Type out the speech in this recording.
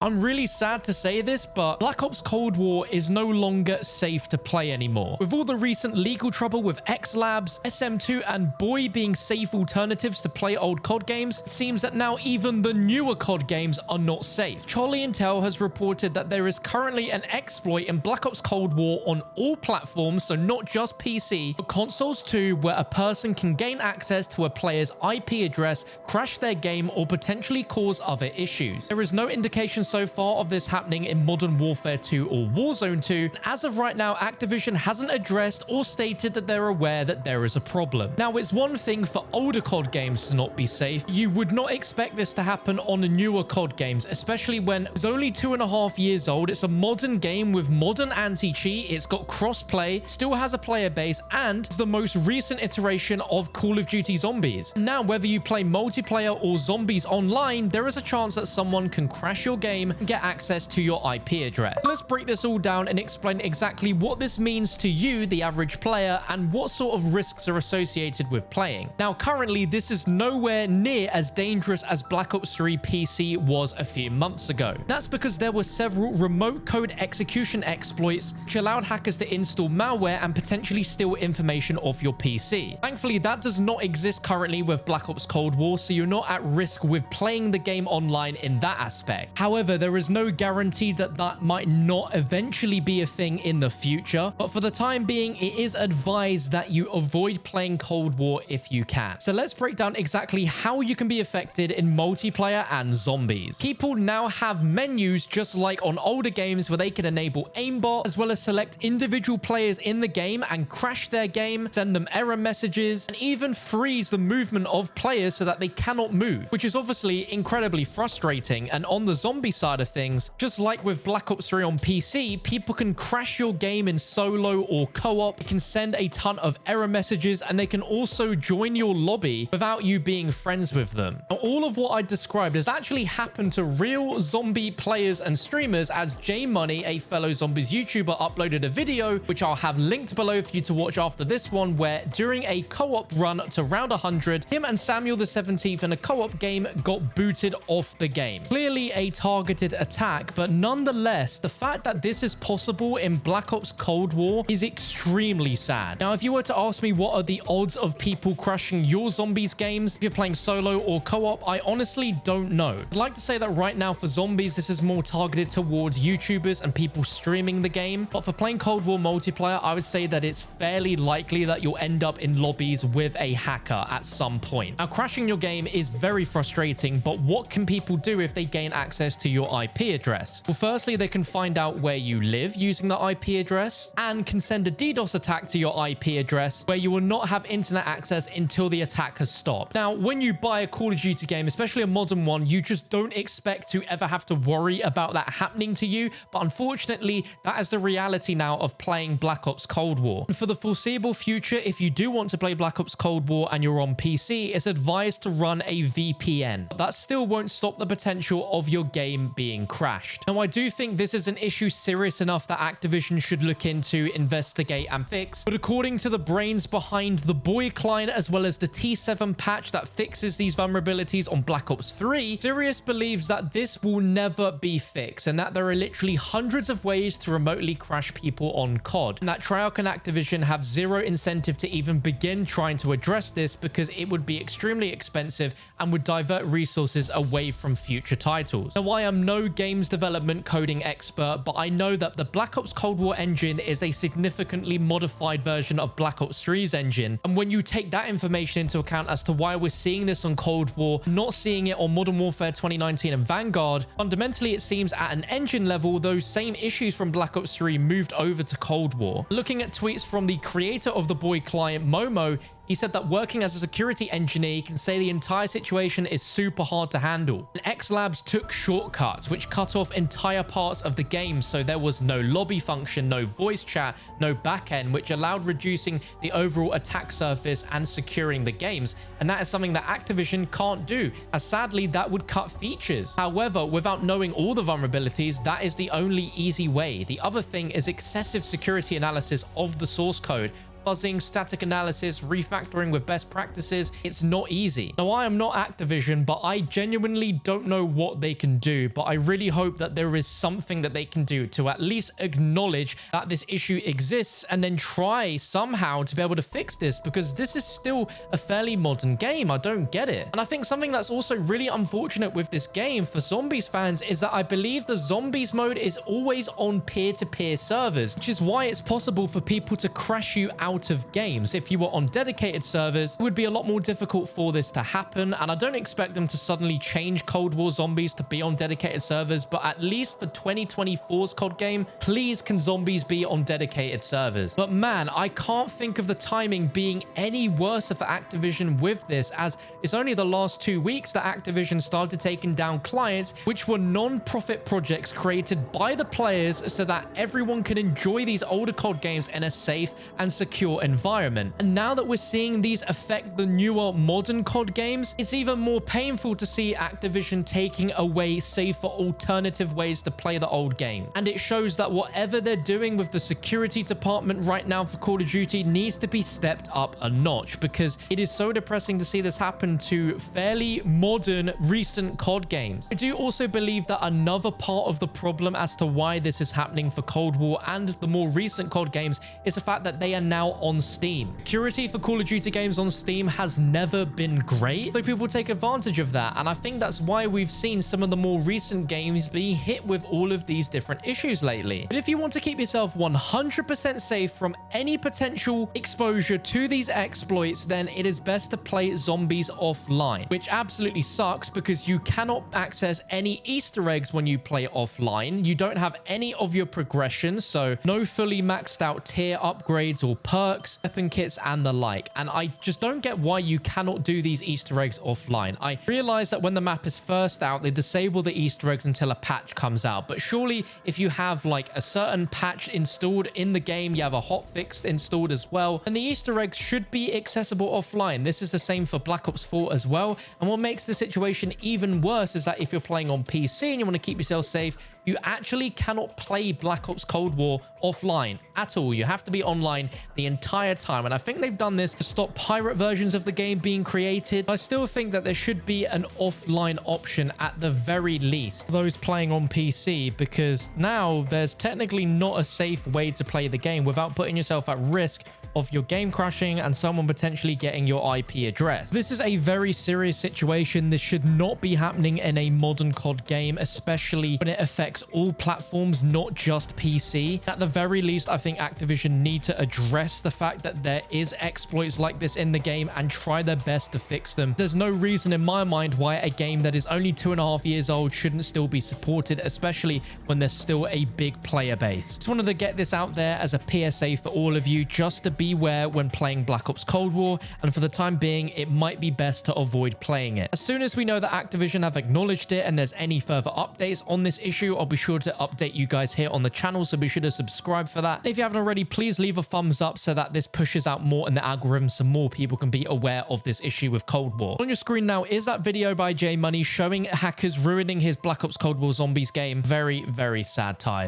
I'm really sad to say this, but Black Ops Cold War is no longer safe to play anymore. With all the recent legal trouble with X Labs, SM2 and BWII being safe alternatives to play old COD games, it seems that now even the newer COD games are not safe. Charlie Intel has reported that there is currently an exploit in Black Ops Cold War on all platforms, so not just PC, but consoles too, where a person can gain access to a player's IP address, crash their game, or potentially cause other issues. There is no indication so far of this happening in Modern Warfare 2 or Warzone 2. As of right now, Activision hasn't addressed or stated that they're aware that there is a problem. Now, it's one thing for older COD games to not be safe. You would not expect this to happen on newer COD games, especially when it's only 2.5 years old. It's a modern game with modern anti-cheat. It's got cross-play, still has a player base, and it's the most recent iteration of Call of Duty Zombies. Now, whether you play multiplayer or zombies online, there is a chance that someone can crash your game and get access to your IP address. So let's break this all down and explain exactly what this means to you, the average player, and what sort of risks are associated with playing. Now, currently, this is nowhere near as dangerous as Black Ops 3 PC was a few months ago. That's because there were several remote code execution exploits which allowed hackers to install malware and potentially steal information off your PC. Thankfully, that does not exist currently with Black Ops Cold War, so you're not at risk with playing the game online in that aspect. However, there is no guarantee that that might not eventually be a thing in the future, but for the time being, it is advised that you avoid playing Cold War if you can. So let's break down exactly how you can be affected in multiplayer and zombies. People now have menus just like on older games where they can enable aimbot, as well as select individual players in the game and crash their game, send them error messages, and even freeze the movement of players so that they cannot move, which is obviously incredibly frustrating. And on the zombie side of things, just like with Black Ops 3 on PC, people can crash your game in solo or co-op, can send a ton of error messages, and they can also join your lobby without you being friends with them. Now, all of what I described has actually happened to real zombie players and streamers, as J Money, a fellow zombies YouTuber, uploaded a video, which I'll have linked below for you to watch after this one, where during a co-op run to round 100, him and Samuel the 17th in a co-op game got booted off the game. Clearly a targeted attack, but nonetheless, the fact that this is possible in Black Ops Cold War is extremely sad. Now, if you were to ask me what are the odds of people crushing your zombies games if you're playing solo or co-op, I honestly don't know. I'd like to say that right now for zombies, this is more targeted towards YouTubers and people streaming the game, but for playing Cold War multiplayer, I would say that it's fairly likely that you'll end up in lobbies with a hacker at some point. Now, crashing your game is very frustrating, but what can people do if they gain access to your IP address? Well, firstly, they can find out where you live using the IP address and can send a DDoS attack to your IP address where you will not have internet access until the attack has stopped. Now, when you buy a Call of Duty game, especially a modern one, you just don't expect to ever have to worry about that happening to you. But unfortunately, that is the reality now of playing Black Ops Cold War. And for the foreseeable future, if you do want to play Black Ops Cold War and you're on PC, it's advised to run a VPN. That still won't stop the potential of your game being crashed. Now, I do think this is an issue serious enough that Activision should look into, investigate, and fix. But according to the brains behind the MWII client, as well as the T7 patch that fixes these vulnerabilities on Black Ops 3, Sirius believes that this will never be fixed, and that there are literally hundreds of ways to remotely crash people on COD. And that Treyarch and Activision have zero incentive to even begin trying to address this, because it would be extremely expensive and would divert resources away from future titles. Now, I am no games development coding expert, but I know that the Black Ops Cold War engine is a significantly modified version of Black Ops 3's engine. And when you take that information into account as to why we're seeing this on Cold War, not seeing it on Modern Warfare 2019 and Vanguard, fundamentally it seems at an engine level, those same issues from Black Ops 3 moved over to Cold War. Looking at tweets from the creator of the MWII client, Momo, he said that working as a security engineer, he can say the entire situation is super hard to handle. And X Labs took shortcuts, which cut off entire parts of the game, so there was no lobby function, no voice chat, no backend, which allowed reducing the overall attack surface and securing the games. And that is something that Activision can't do, as sadly that would cut features. However, without knowing all the vulnerabilities, that is the only easy way. The other thing is excessive security analysis of the source code fuzzing, static analysis, refactoring with best practices. It's not easy. Now, I am not Activision, but I genuinely don't know what they can do, but I really hope that there is something that they can do to at least acknowledge that this issue exists and then try somehow to be able to fix this, because this is still a fairly modern game. I don't get it. And I think something that's also really unfortunate with this game for zombies fans is that I believe the zombies mode is always on peer-to-peer servers, which is why it's possible for people to crash you out of games. If you were on dedicated servers, it would be a lot more difficult for this to happen, and I don't expect them to suddenly change Cold War Zombies to be on dedicated servers, but at least for 2024's COD game, please can zombies be on dedicated servers. But man, I can't think of the timing being any worse for Activision with this, as it's only the last 2 weeks that Activision started taking down clients which were non-profit projects created by the players so that everyone can enjoy these older COD games in a safe and secure environment. And now that we're seeing these affect the newer modern COD games, it's even more painful to see Activision taking away safer alternative ways to play the old game. And it shows that whatever they're doing with the security department right now for Call of Duty needs to be stepped up a notch, because it is so depressing to see this happen to fairly modern recent COD games. I do also believe that another part of the problem as to why this is happening for Cold War and the more recent COD games is the fact that they are now on Steam. Security for Call of Duty games on Steam has never been great, so people take advantage of that, and I think that's why we've seen some of the more recent games being hit with all of these different issues lately. But if you want to keep yourself 100% safe from any potential exposure to these exploits, then it is best to play zombies offline, which absolutely sucks because you cannot access any Easter eggs when you play offline. You don't have any of your progression, so no fully maxed out tier upgrades or perks, weapon kits, and the like. And I just don't get why you cannot do these Easter eggs offline. I realize that when the map is first out, they disable the Easter eggs until a patch comes out. But surely if you have like a certain patch installed in the game, you have a hotfix installed as well, and the Easter eggs should be accessible offline. This is the same for Black Ops 4 as well. And what makes the situation even worse is that if you're playing on PC and you want to keep yourself safe, you actually cannot play Black Ops Cold War offline at all. You have to be online the entire time. And I think they've done this to stop pirate versions of the game being created. I still think that there should be an offline option at the very least for those playing on PC, because now there's technically not a safe way to play the game without putting yourself at risk of your game crashing and someone potentially getting your IP address. This is a very serious situation. This should not be happening in a modern COD game, especially when it affects all platforms, not just PC. At the very least, I think Activision need to address the fact that there is exploits like this in the game and try their best to fix them. There's no reason in my mind why a game that is only 2.5 years old shouldn't still be supported, especially when there's still a big player base. Just wanted to get this out there as a PSA for all of you, just to beware when playing Black Ops Cold War, and for the time being, it might be best to avoid playing it. As soon as we know that Activision have acknowledged it and there's any further updates on this issue, I'll be sure to update you guys here on the channel, so be sure to subscribe for that. And if you haven't already, please leave a thumbs up so that this pushes out more in the algorithm so more people can be aware of this issue with Cold War. On your screen now is that video by J Money showing hackers ruining his Black Ops Cold War Zombies game. Very, very sad time.